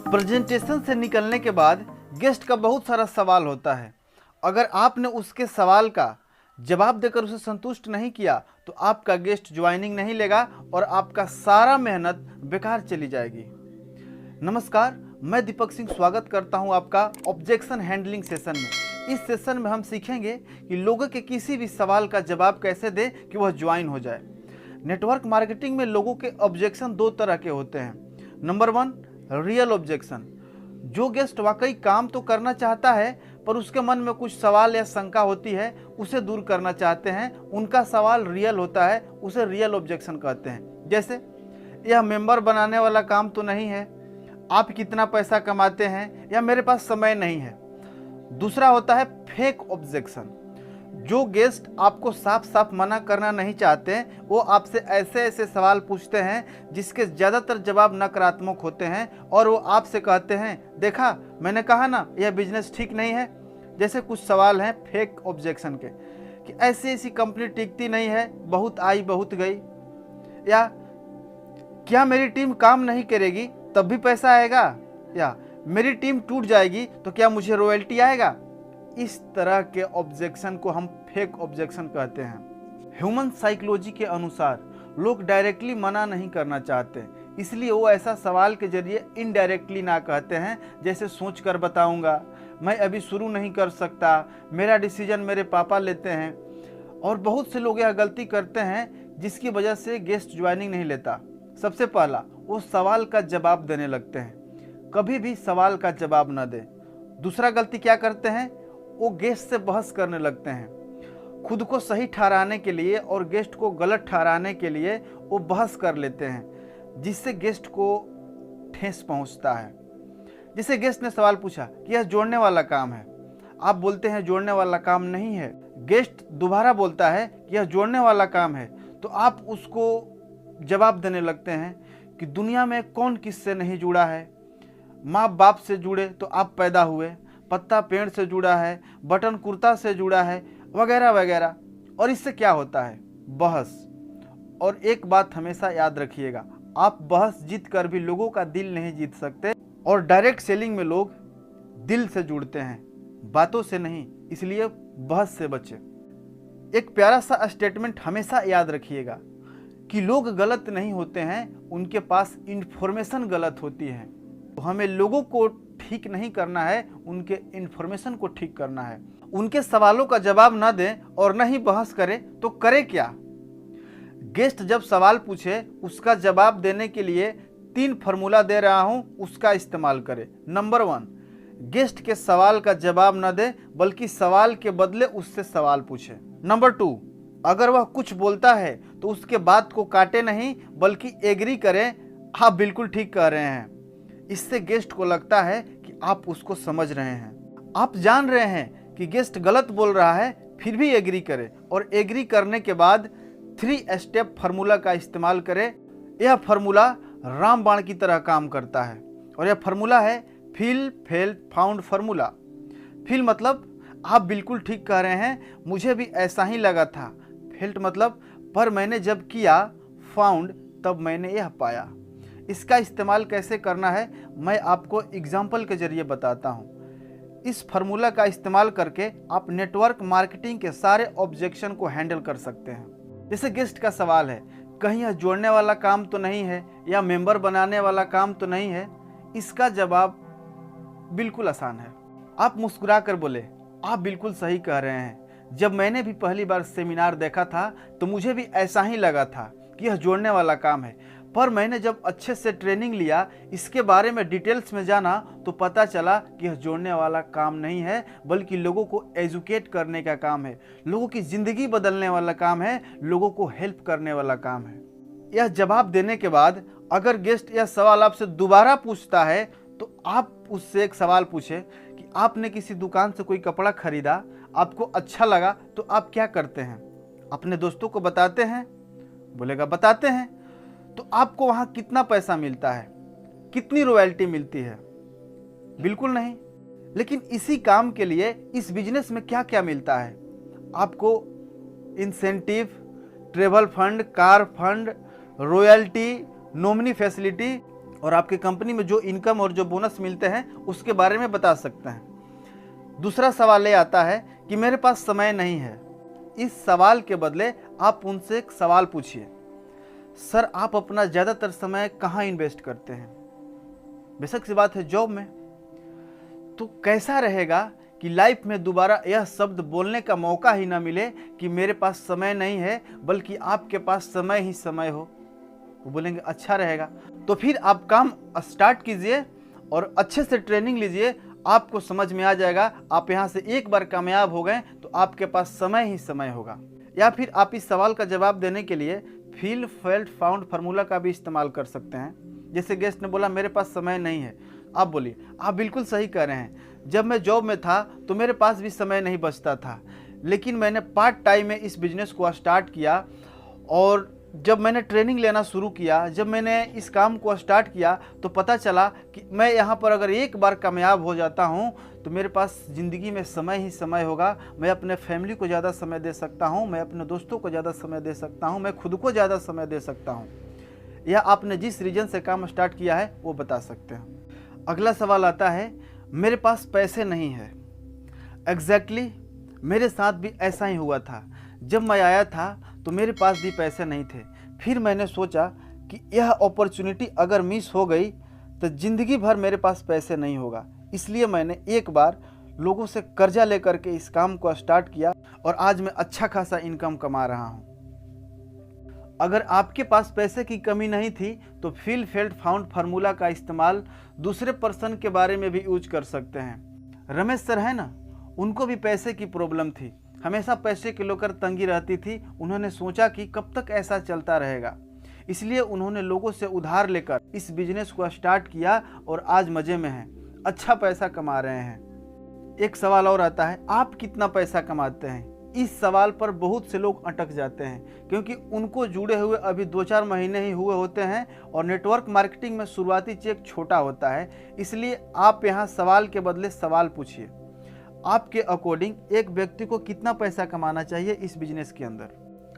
Presentation से निकलने के बाद गेस्ट का बहुत सारा सवाल होता है। अगर आपने उसके सवाल का जवाब देकर उसे संतुष्ट नहीं किया तो आपका गेस्ट ज्वाइनिंग नहीं लेगा और आपका सारा मेहनत बेकार चली जाएगी। नमस्कार, मैं दीपक सिंह स्वागत करता हूं आपका ऑब्जेक्शन हैंडलिंग सेशन में। इस सेशन में हम सीखेंगे कि लोगों के किसी भी सवाल का जवाब कैसे दें कि वह ज्वाइन हो जाए। नेटवर्क मार्केटिंग में लोगों के ऑब्जेक्शन दो तरह के होते हैं। Number 1, real objection. जो गेस्ट वाकई काम तो करना चाहता है पर उसके मन में कुछ सवाल या शंका होती है, उसे दूर करना चाहते हैं, उनका सवाल रियल होता है, उसे रियल ऑब्जेक्शन कहते हैं। जैसे, यह मेंबर बनाने वाला काम तो नहीं है, आप कितना पैसा कमाते हैं, या मेरे पास समय नहीं है। दूसरा होता है फेक ऑब्जेक्शन। जो गेस्ट आपको साफ साफ मना करना नहीं चाहते, वो आपसे ऐसे ऐसे सवाल पूछते हैं जिसके ज़्यादातर जवाब नकारात्मक होते हैं और वो आपसे कहते हैं, देखा मैंने कहा ना यह बिजनेस ठीक नहीं है। जैसे कुछ सवाल हैं फेक ऑब्जेक्शन के कि ऐसी ऐसी कंपनी टिकती नहीं है, बहुत आई बहुत गई, या क्या मेरी टीम काम नहीं करेगी तब भी पैसा आएगा, या मेरी टीम टूट जाएगी तो क्या मुझे रॉयल्टी आएगा। इस तरह के ऑब्जेक्शन को हम फेक ऑब्जेक्शन कहते हैं। ह्यूमन साइकोलॉजी के अनुसार लोग डायरेक्टली मना नहीं करना चाहते, इसलिए वो ऐसा सवाल के जरिए इनडायरेक्टली ना कहते हैं, जैसे सोच कर बताऊंगा, मैं अभी शुरू नहीं कर सकता, मेरा डिसीजन मेरे पापा लेते हैं। और बहुत से लोग यह गलती करते हैं जिसकी वजह से गेस्ट ज्वाइनिंग नहीं लेता। सबसे पहला, वो सवाल का जवाब देने लगते हैं। कभी भी सवाल का जवाब न दें। दूसरा गलती क्या करते हैं, वो गेस्ट से बहस करने लगते हैं। खुद को सही ठहराने के लिए और गेस्ट को गलत ठहराने के लिए वो बहस कर लेते हैं, जिससे गेस्ट को ठेस पहुंचता है। जैसे गेस्ट ने सवाल पूछा कि यह जोड़ने वाला काम है, आप बोलते हैं जोड़ने वाला काम नहीं है। गेस्ट दोबारा बोलता है कि यह जोड़ने वाला काम है, तो आप उसको जवाब देने लगते हैं कि दुनिया में कौन किससे नहीं जुड़ा है। माँ बाप से जुड़े तो आप पैदा हुए, पत्ता पेड़ से जुड़ा है, बटन कुर्ता से जुड़ा है, वगैरह वगैरह। और इससे क्या होता है, बहस। और एक बात हमेशा याद रखिएगा, आप बहस जीत कर भी लोगों का दिल नहीं जीत सकते। और डायरेक्ट सेलिंग में लोग दिल से जुड़ते हैं, बातों से नहीं, इसलिए बहस से बचें। एक प्यारा सा स्टेटमेंट हमेशा याद रखिएगा कि लोग गलत नहीं होते हैं, उनके पास इंफॉर्मेशन गलत होती है। तो हमें लोगों को ठीक नहीं करना है, उनके इन्फॉर्मेशन को ठीक करना है। उनके सवालों का जवाब न दें और न ही बहस करें तो करें क्या। गेस्ट जब सवाल पूछे उसका जवाब देने के लिए 3 फॉर्मूला दे रहा हूं, उसका इस्तेमाल करें। नंबर 1, गेस्ट के सवाल का जवाब न दे बल्कि सवाल के बदले उससे सवाल पूछे। नंबर 2, अगर वह कुछ बोलता है तो उसके बात को काटे नहीं बल्कि एग्री करें, आप बिल्कुल ठीक कह रहे हैं। इससे गेस्ट को लगता है कि आप उसको समझ रहे हैं। आप जान रहे हैं कि गेस्ट गलत बोल रहा है, फिर भी एग्री करें और एग्री करने के बाद 3 स्टेप फार्मूला का इस्तेमाल करें। यह फार्मूला रामबाण की तरह काम करता है और यह फार्मूला है feel felt found formula. Feel मतलब आप बिल्कुल ठीक कह रहे हैं, मुझे भी ऐसा ही लगा था। फेल्ट मतलब पर मैंने जब किया, फाउंड तब मैंने यह पाया। इसका इस्तेमाल कैसे करना है मैं आपको एग्जाम्पल के जरिए बताता हूँ। इस फार्मूला का इस्तेमाल करके आप नेटवर्क मार्केटिंग के सारे ऑब्जेक्शन को हैंडल कर सकते हैं। जैसे गेस्ट का सवाल है, कहीं यह जोड़ने वाला काम तो नहीं है या मेंबर बनाने वाला काम तो नहीं है। इसका जवाब बिल्कुल आसान है। आप मुस्कुरा कर बोले, आप बिल्कुल सही कह रहे हैं, जब मैंने भी पहली बार सेमिनार देखा था तो मुझे भी ऐसा ही लगा था कि यह जोड़ने वाला काम है, पर मैंने जब अच्छे से ट्रेनिंग लिया, इसके बारे में डिटेल्स में जाना तो पता चला कि यह जोड़ने वाला काम नहीं है बल्कि लोगों को एजुकेट करने का काम है, लोगों की ज़िंदगी बदलने वाला काम है, लोगों को हेल्प करने वाला काम है। यह जवाब देने के बाद अगर गेस्ट यह सवाल आपसे दोबारा पूछता है तो आप उससे एक सवाल पूछे कि आपने किसी दुकान से कोई कपड़ा खरीदा, आपको अच्छा लगा तो आप क्या करते हैं, अपने दोस्तों को बताते हैं? बोलेगा बताते हैं। तो आपको वहां कितना पैसा मिलता है, कितनी रॉयल्टी मिलती है? बिल्कुल नहीं। लेकिन इसी काम के लिए इस बिजनेस में क्या क्या मिलता है? आपको incentive, travel fund, car fund, royalty, nominee facility और आपके कंपनी में जो इनकम और जो बोनस मिलते हैं उसके बारे में बता सकते हैं। दूसरा सवाल ये आता है कि मेरे पास समय नहीं है। इस सवाल के बदले आप उनसे एक सवाल पूछिए, सर आप अपना ज़्यादातर समय कहाँ इन्वेस्ट करते हैं? बेशक सी बात है जॉब में। तो कैसा रहेगा कि लाइफ में दोबारा यह शब्द बोलने का मौका ही ना मिले कि मेरे पास समय नहीं है, बल्कि आपके पास समय ही समय हो। वो बोलेंगे अच्छा रहेगा। तो फिर आप काम स्टार्ट कीजिए और अच्छे से ट्रेनिंग लीजिए, आपको समझ में आ जाएगा। आप यहाँ से एक बार कामयाब हो गए तो आपके पास समय ही समय होगा। या फिर आप इस सवाल का जवाब देने के लिए फील फेल्ट फाउंड फार्मूला का भी इस्तेमाल कर सकते हैं। जैसे गेस्ट ने बोला मेरे पास समय नहीं है, आप बोलिए आप बिल्कुल सही कह रहे हैं। जब मैं जॉब में था तो मेरे पास भी समय नहीं बचता था, लेकिन मैंने पार्ट टाइम में इस बिजनेस को स्टार्ट किया और जब मैंने ट्रेनिंग लेना शुरू किया, जब मैंने इस काम को स्टार्ट किया तो पता चला कि मैं यहाँ पर अगर एक बार कामयाब हो जाता हूँ तो मेरे पास ज़िंदगी में समय ही समय होगा। मैं अपने फैमिली को ज़्यादा समय दे सकता हूँ, मैं अपने दोस्तों को ज़्यादा समय दे सकता हूँ, मैं खुद को ज़्यादा समय दे सकता हूँ। या आपने जिस रीजन से काम स्टार्ट किया है वो बता सकते हैं। अगला सवाल आता है मेरे पास पैसे नहीं है। एग्जैक्टली मेरे साथ भी ऐसा ही हुआ था। जब मैं आया था तो मेरे पास भी पैसे नहीं थे। फिर मैंने सोचा कि यह अपॉर्चुनिटी अगर मिस हो गई तो ज़िंदगी भर मेरे पास पैसे नहीं होगा। इसलिए मैंने एक बार लोगों से कर्जा लेकर के इस काम को स्टार्ट किया और आज मैं अच्छा खासा इनकम कमा रहा हूँ। अगर आपके पास पैसे की कमी नहीं थी तो फील फेल्ट फाउंड फार्मूला का इस्तेमाल दूसरे पर्सन के बारे में भी यूज कर सकते हैं। रमेश सर है ना, उनको भी पैसे की प्रॉब्लम थी, हमेशा पैसे को लेकर तंगी रहती थी। उन्होंने सोचा कि कब तक ऐसा चलता रहेगा, इसलिए उन्होंने लोगों से उधार लेकर इस बिजनेस को स्टार्ट किया और आज मज़े में हैं, अच्छा पैसा कमा रहे हैं। एक सवाल और आता है आप कितना पैसा कमाते हैं? इस सवाल पर बहुत से लोग अटक जाते हैं क्योंकि उनको जुड़े हुए अभी 2-4 महीने ही हुए होते हैं और नेटवर्क मार्केटिंग में शुरुआती चेक छोटा होता है। इसलिए आप यहाँ सवाल के बदले सवाल पूछिए, आपके अकॉर्डिंग एक व्यक्ति को कितना पैसा कमाना चाहिए इस बिजनेस के अंदर?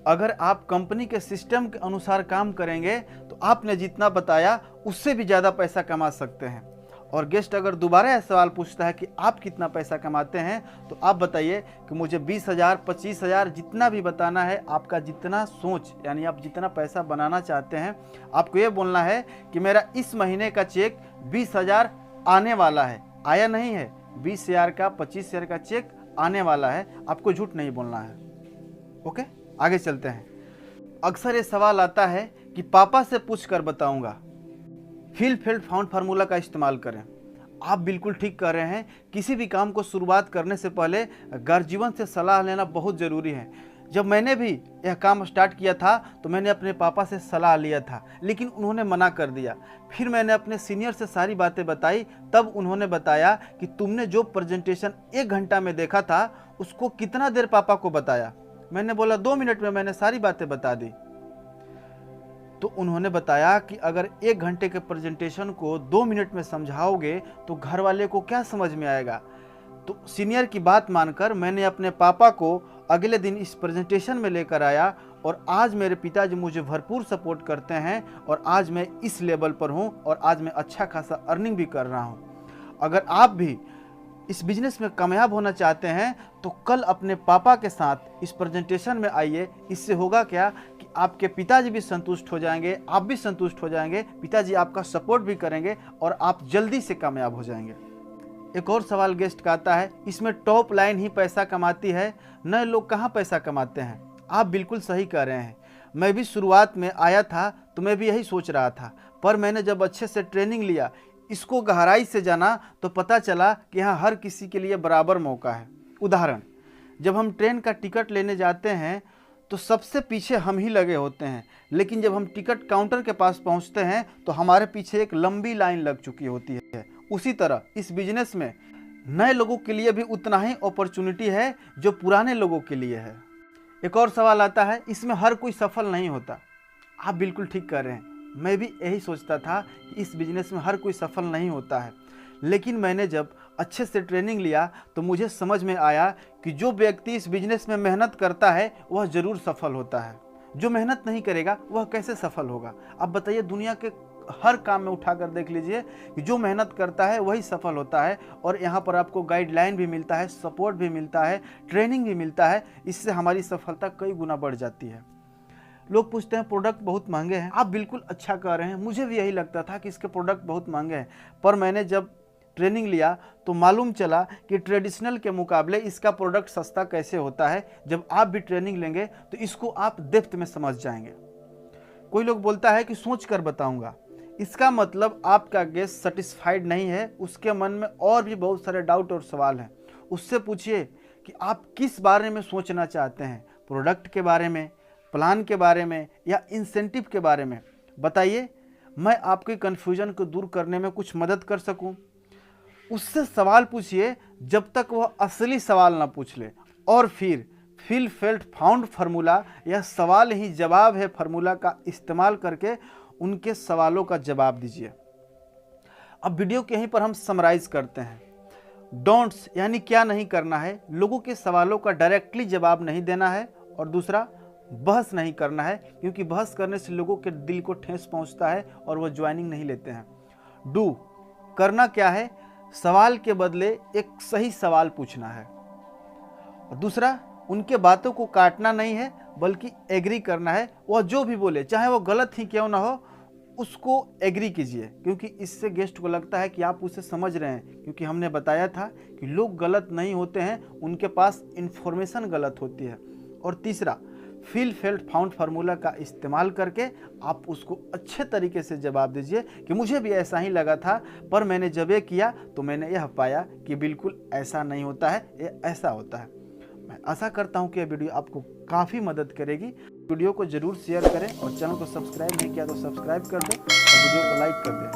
अगर आप कंपनी के सिस्टम के अनुसार काम करेंगे तो आपने जितना बताया उससे भी ज़्यादा पैसा कमा सकते हैं। और गेस्ट अगर दोबारा यह सवाल पूछता है कि आप कितना पैसा कमाते हैं तो आप बताइए कि मुझे 20,000 25,000 जितना भी बताना है, आपका जितना सोच यानी आप जितना पैसा बनाना चाहते हैं, आपको ये बोलना है कि मेरा इस महीने का चेक 20,000 आने वाला है, आया नहीं है। 20,000 का 25,000 का चेक आने वाला है, आपको झूठ नहीं बोलना है। ओके, आगे चलते हैं। अक्सर ये सवाल आता है कि पापा से पूछ कर बताऊंगा। फील फेल्ट फाउंड फार्मूला का इस्तेमाल करें। आप बिल्कुल ठीक कर रहे हैं। किसी भी काम को शुरुआत करने से पहले गार्जियन से सलाह लेना बहुत ज़रूरी है। जब मैंने भी यह काम स्टार्ट किया था तो मैंने अपने पापा से सलाह लिया था, लेकिन उन्होंने मना कर दिया। फिर मैंने अपने सीनियर से सारी बातें बताई, तब उन्होंने बताया कि तुमने जो प्रेजेंटेशन 1 घंटा में देखा था उसको कितना देर पापा को बताया? मैंने बोला 2 मिनट में मैंने सारी बातें बता दी। तो उन्होंने बताया कि अगर 1 घंटे के प्रेजेंटेशन को 2 मिनट में समझाओगे तो घर वाले को क्या समझ में आएगा? तो सीनियर की बात मानकर मैंने अपने पापा को अगले दिन इस प्रेजेंटेशन में लेकर आया और आज मेरे पिताजी मुझे भरपूर सपोर्ट करते हैं और आज मैं इस लेवल पर हूं और आज मैं अच्छा खासा अर्निंग भी कर रहा हूं। अगर आप भी इस बिजनेस में कामयाब होना चाहते हैं तो कल अपने पापा के साथ इस प्रेजेंटेशन में आइए। इससे होगा क्या कि आपके पिताजी भी संतुष्ट हो जाएंगे, आप भी संतुष्ट हो जाएंगे, पिताजी आपका सपोर्ट भी करेंगे और आप जल्दी से कामयाब हो जाएंगे। एक और सवाल गेस्ट का आता है, इसमें टॉप लाइन ही पैसा कमाती है, नए लोग कहाँ पैसा कमाते हैं? आप बिल्कुल सही कह रहे हैं। मैं भी शुरुआत में आया था तो मैं भी यही सोच रहा था, पर मैंने जब अच्छे से ट्रेनिंग लिया, इसको गहराई से जाना तो पता चला कि यहाँ हर किसी के लिए बराबर मौका है। उदाहरण, जब हम ट्रेन का टिकट लेने जाते हैं तो सबसे पीछे हम ही लगे होते हैं, लेकिन जब हम टिकट काउंटर के पास पहुंचते हैं तो हमारे पीछे एक लंबी लाइन लग चुकी होती है। उसी तरह इस बिजनेस में नए लोगों के लिए भी उतना ही अपॉर्चुनिटी है जो पुराने लोगों के लिए है। एक और सवाल आता है, इसमें हर कोई सफल नहीं होता। आप बिल्कुल ठीक कर रहे हैं। मैं भी यही सोचता था कि इस बिजनेस में हर कोई सफल नहीं होता है, लेकिन मैंने जब अच्छे से ट्रेनिंग लिया तो मुझे समझ में आया कि जो व्यक्ति इस बिजनेस में मेहनत करता है वह ज़रूर सफल होता है। जो मेहनत नहीं करेगा वह कैसे सफल होगा? आप बताइए, दुनिया के हर काम में उठा कर देख लीजिए कि जो मेहनत करता है वही सफल होता है। और यहाँ पर आपको गाइडलाइन भी मिलता है, सपोर्ट भी मिलता है, ट्रेनिंग भी मिलता है। इससे हमारी सफलता कई गुना बढ़ जाती है। लोग पूछते हैं प्रोडक्ट बहुत महंगे हैं। आप बिल्कुल अच्छा कह रहे हैं, मुझे भी यही लगता था कि इसके प्रोडक्ट बहुत महंगे हैं, पर मैंने जब ट्रेनिंग लिया तो मालूम चला कि ट्रेडिशनल के मुकाबले इसका प्रोडक्ट सस्ता कैसे होता है। जब आप भी ट्रेनिंग लेंगे तो इसको आप डेप्थ में समझ जाएंगे। कोई लोग बोलता है कि सोच कर बताऊंगा, इसका मतलब आपका गेस्ट सेटिस्फाइड नहीं है, उसके मन में और भी बहुत सारे डाउट और सवाल हैं। उससे पूछिए कि आप किस बारे में सोचना चाहते हैं, प्रोडक्ट के बारे में, प्लान के बारे में या इंसेंटिव के बारे में। बताइए, मैं आपके कन्फ्यूजन को दूर करने में कुछ मदद कर सकूं। उससे सवाल पूछिए जब तक वह असली सवाल ना पूछ ले, और फिर फील फेल्ट फाउंड फार्मूला या सवाल ही जवाब है फार्मूला का इस्तेमाल करके उनके सवालों का जवाब दीजिए। अब वीडियो के यहीं पर हम समराइज करते हैं। डोंट्स यानी क्या नहीं करना है, लोगों के सवालों का डायरेक्टली जवाब नहीं देना है, और दूसरा बहस नहीं करना है, क्योंकि बहस करने से लोगों के दिल को ठेस पहुंचता है और वह ज्वाइनिंग नहीं लेते हैं। डू करना क्या है, सवाल के बदले एक सही सवाल पूछना है। और दूसरा, उनके बातों को काटना नहीं है बल्कि एग्री करना है। वह जो भी बोले, चाहे वो गलत ही क्यों ना हो, उसको एग्री कीजिए, क्योंकि इससे गेस्ट को लगता है कि आप उसे समझ रहे हैं। क्योंकि हमने बताया था कि लोग गलत नहीं होते हैं, उनके पास इंफॉर्मेशन गलत होती है। और तीसरा, फील फेल्ट फाउंड फार्मूला का इस्तेमाल करके आप उसको अच्छे तरीके से जवाब दीजिए कि मुझे भी ऐसा ही लगा था, पर मैंने जब ये किया तो मैंने यह पाया कि बिल्कुल ऐसा नहीं होता है, ये ऐसा होता है। मैं आशा करता हूँ कि यह वीडियो आपको काफ़ी मदद करेगी। वीडियो को ज़रूर शेयर करें और चैनल को सब्सक्राइब नहीं किया तो सब्सक्राइब कर दें और वीडियो को लाइक कर दें।